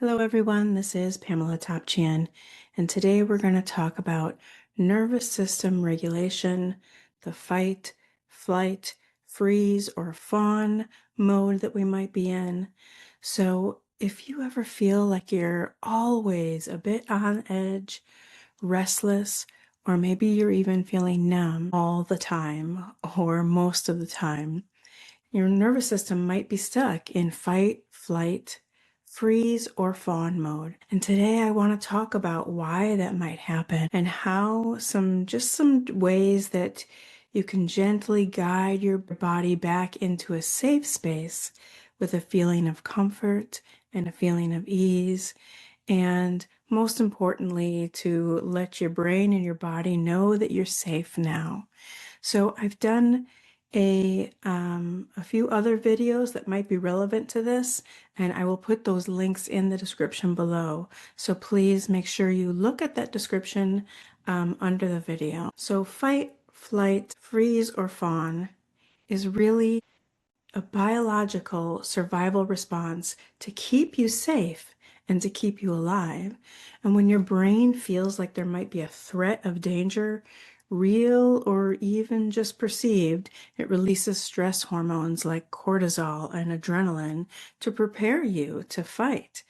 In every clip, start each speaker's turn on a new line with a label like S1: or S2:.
S1: Hello everyone, this is Pamela Topchian, and today we're going to talk about nervous system regulation, the fight, flight, freeze, or fawn mode that we might be in. So if you ever feel like you're always a bit on edge, restless, or maybe you're even feeling numb all the time or most of the time, your nervous system might be stuck in fight, flight, freeze, or fawn mode. And today I want to talk about why that might happen and how some ways that you can gently guide your body back into a safe space with a feeling of comfort and a feeling of ease. And most importantly, to let your brain and your body know that you're safe now. So I've done a few other videos that might be relevant to this, and I will put those links in the description below. So please make sure you look at that description under the video. So fight, flight, freeze, or fawn is really a biological survival response to keep you safe and to keep you alive. And when your brain feels like there might be a threat of danger, real or even just perceived, it releases stress hormones like cortisol and adrenaline to prepare you to fight,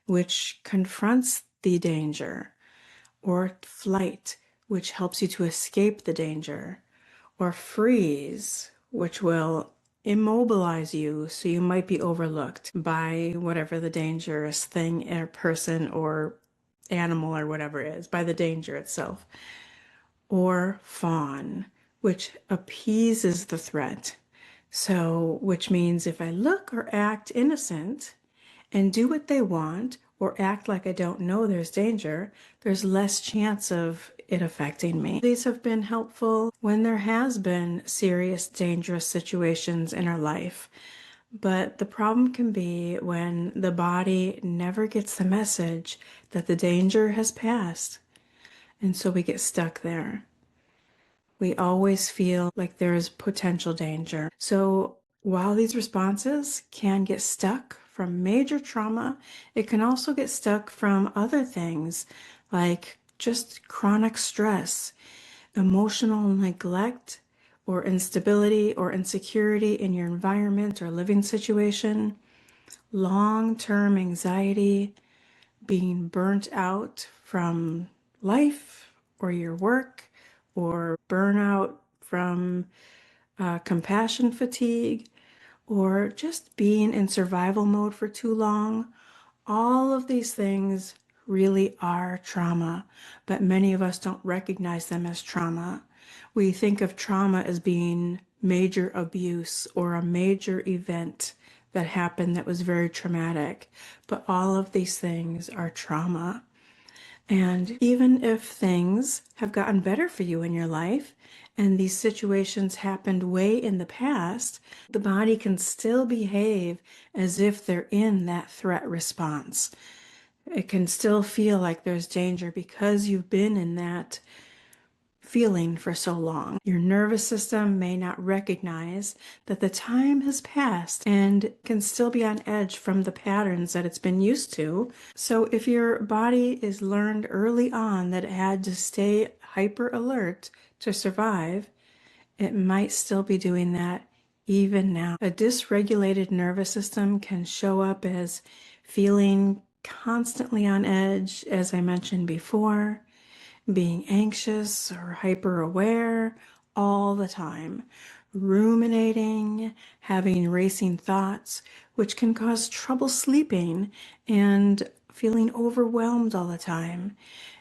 S1: which confronts the danger, or flight, which helps you to escape the danger, or freeze, which will immobilize you so you might be overlooked by whatever the dangerous thing or person or animal or whatever is, by the danger itself. Or fawn, which appeases the threat. So, which means if I look or act innocent and do what they want or act like I don't know there's danger, there's less chance of it affecting me. These have been helpful when there has been serious, dangerous situations in our life. But the problem can be when the body never gets the message that the danger has passed. And so we get stuck there. We always feel like there is potential danger. So while these responses can get stuck from major trauma, it can also get stuck from other things like just chronic stress, emotional neglect, or instability or insecurity in your environment or living situation, long-term anxiety, being burnt out from life or your work, or burnout from compassion fatigue, or just being in survival mode for too long. All of these things really are trauma, but many of us don't recognize them as trauma. We think of trauma as being major abuse or a major event that happened that was very traumatic, but all of these things are trauma. And even if things have gotten better for you in your life, and these situations happened way in the past, the body can still behave as if they're in that threat response. It can still feel like there's danger because you've been in that feeling for so long. Your nervous system may not recognize that the time has passed and can still be on edge from the patterns that it's been used to. So if your body is learned early on that it had to stay hyper alert to survive, it might still be doing that even now. A dysregulated nervous system can show up as feeling constantly on edge, as I mentioned before, being anxious or hyper aware all the time, ruminating, having racing thoughts, which can cause trouble sleeping and feeling overwhelmed all the time.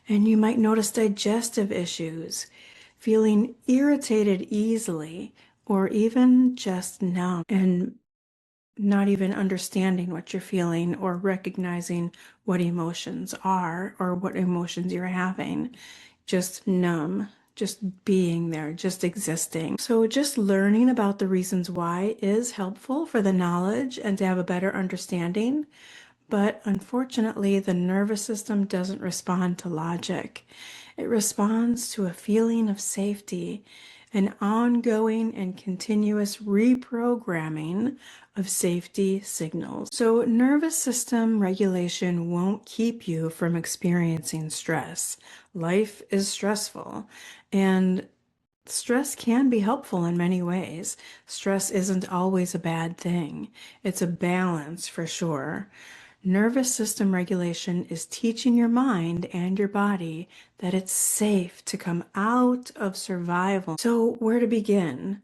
S1: And you might notice digestive issues, feeling irritated easily, or even just numb and not even understanding what you're feeling or recognizing what emotions are or what emotions you're having. Just numb, just being there, just existing. So just learning about the reasons why is helpful for the knowledge and to have a better understanding. But unfortunately, the nervous system doesn't respond to logic. It responds to a feeling of safety, an ongoing and continuous reprogramming of safety signals. So, nervous system regulation won't keep you from experiencing stress. Life is stressful, and stress can be helpful in many ways. Stress isn't always a bad thing, it's a balance for sure. Nervous system regulation is teaching your mind and your body that it's safe to come out of survival. So, where to begin?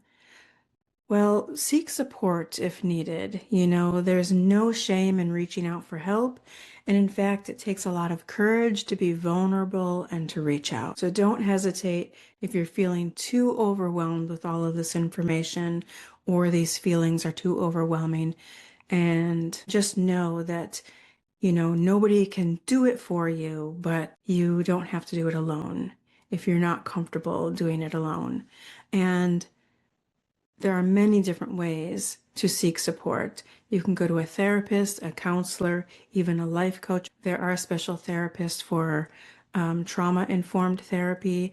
S1: Well, seek support if needed. There's no shame in reaching out for help. And in fact, it takes a lot of courage to be vulnerable and to reach out. So don't hesitate if you're feeling too overwhelmed with all of this information or these feelings are too overwhelming. And just know that nobody can do it for you, but you don't have to do it alone if you're not comfortable doing it alone. And there are many different ways to seek support. You can go to a therapist, a counselor, even a life coach. There are special therapists for trauma-informed therapy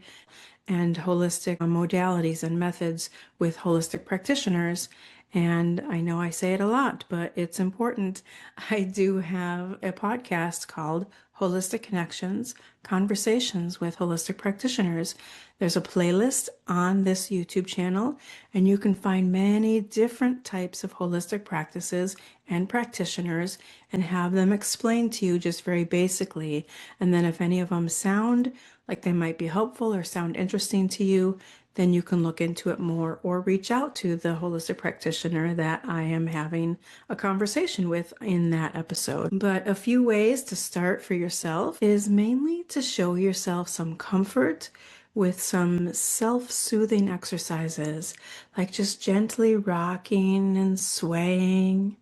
S1: and holistic modalities and methods with holistic practitioners. And I know I say it a lot, but it's important. I do have a podcast called Holistic Connections, Conversations with Holistic Practitioners. There's a playlist on this YouTube channel, and you can find many different types of holistic practices and practitioners and have them explained to you just very basically. And then if any of them sound like they might be helpful or sound interesting to you, then you can look into it more or reach out to the holistic practitioner that I am having a conversation with in that episode. But a few ways to start for yourself is mainly to show yourself some comfort with some self-soothing exercises, like just gently rocking and swaying,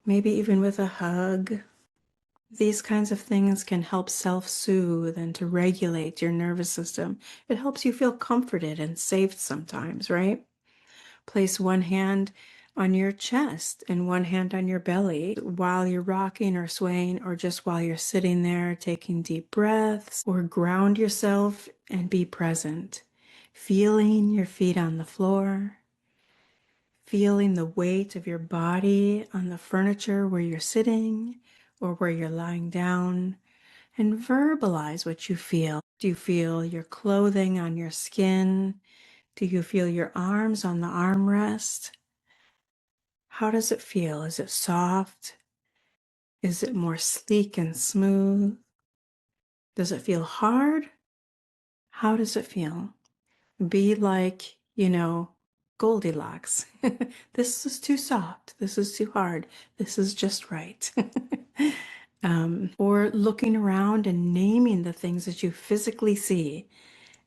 S1: maybe even with a hug. These kinds of things can help self-soothe and to regulate your nervous system. It helps you feel comforted and safe sometimes, right? Place one hand on your chest and one hand on your belly while you're rocking or swaying, or just while you're sitting there taking deep breaths, or ground yourself and be present. Feeling your feet on the floor, feeling the weight of your body on the furniture where you're sitting or where you're lying down, and verbalize what you feel. Do you feel your clothing on your skin? Do you feel your arms on the armrest? How does it feel? Is it soft? Is it more sleek and smooth? Does it feel hard? How does it feel? Be like, Goldilocks. This is too soft. This is too hard. This is just right. Or looking around and naming the things that you physically see.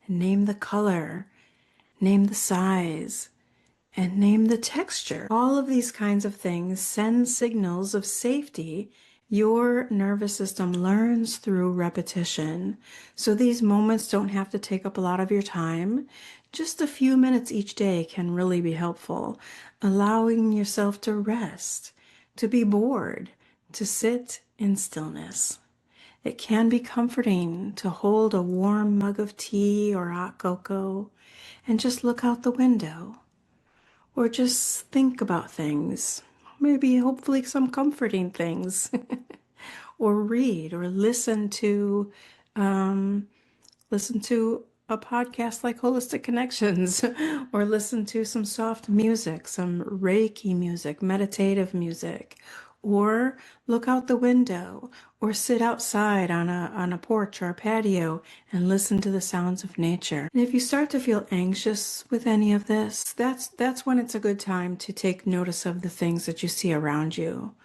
S1: Name the color, name the size, and name the texture. All of these kinds of things send signals of safety. Your nervous system learns through repetition. So these moments don't have to take up a lot of your time. Just a few minutes each day can really be helpful. Allowing yourself to rest, to be bored, to sit in stillness. It can be comforting to hold a warm mug of tea or hot cocoa and just look out the window, or just think about things, maybe hopefully some comforting things, or read or listen to a podcast like Holistic Connections, or listen to some soft music, some Reiki music, meditative music, or look out the window, or sit outside on a porch or a patio and listen to the sounds of nature. And if you start to feel anxious with any of this, that's when it's a good time to take notice of the things that you see around you,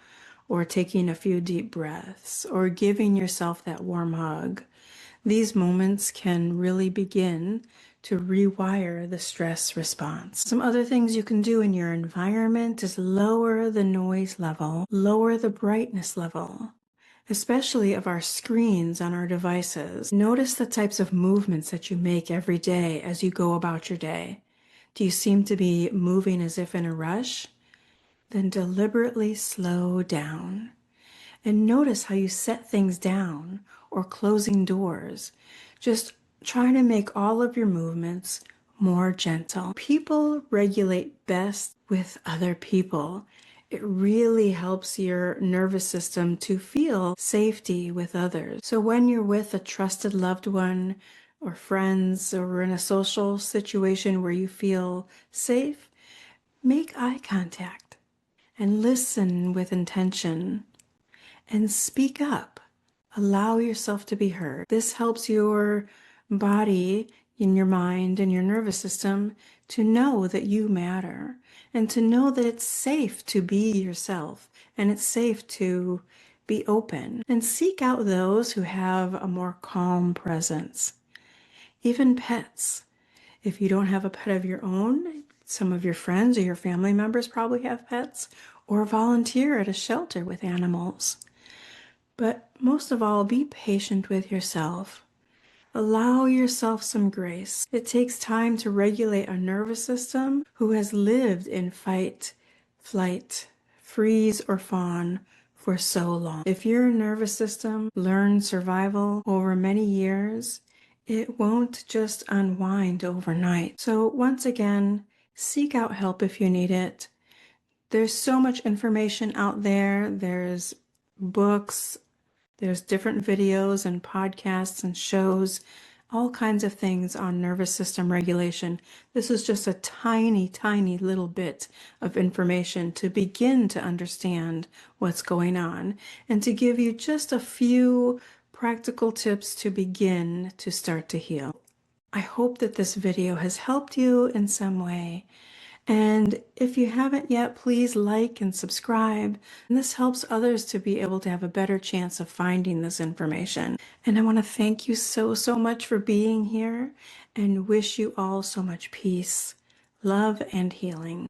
S1: or taking a few deep breaths, or giving yourself that warm hug. These moments can really begin to rewire the stress response. Some other things you can do in your environment is lower the noise level, lower the brightness level, especially of our screens on our devices. Notice the types of movements that you make every day as you go about your day. Do you seem to be moving as if in a rush? Then deliberately slow down. And notice how you set things down or closing doors. Just try to make all of your movements more gentle. People regulate best with other people. It really helps your nervous system to feel safety with others. So when you're with a trusted loved one or friends or in a social situation where you feel safe, make eye contact and listen with intention and speak up. Allow yourself to be heard. This helps your body, in your mind, and your nervous system to know that you matter and to know that it's safe to be yourself and it's safe to be open. And seek out those who have a more calm presence. Even pets. If you don't have a pet of your own, some of your friends or your family members probably have pets, or volunteer at a shelter with animals. But most of all, be patient with yourself. Allow yourself some grace. It takes time to regulate a nervous system who has lived in fight, flight, freeze, or fawn for so long. If your nervous system learned survival over many years, it won't just unwind overnight. So once again, seek out help if you need it. There's so much information out there. There's books, there's different videos and podcasts and shows, all kinds of things on nervous system regulation. This is just a tiny, tiny little bit of information to begin to understand what's going on and to give you just a few practical tips to begin to start to heal. I hope that this video has helped you in some way. And if you haven't yet, please like and subscribe. And this helps others to be able to have a better chance of finding this information. And I want to thank you so, so much for being here and wish you all so much peace, love, and healing.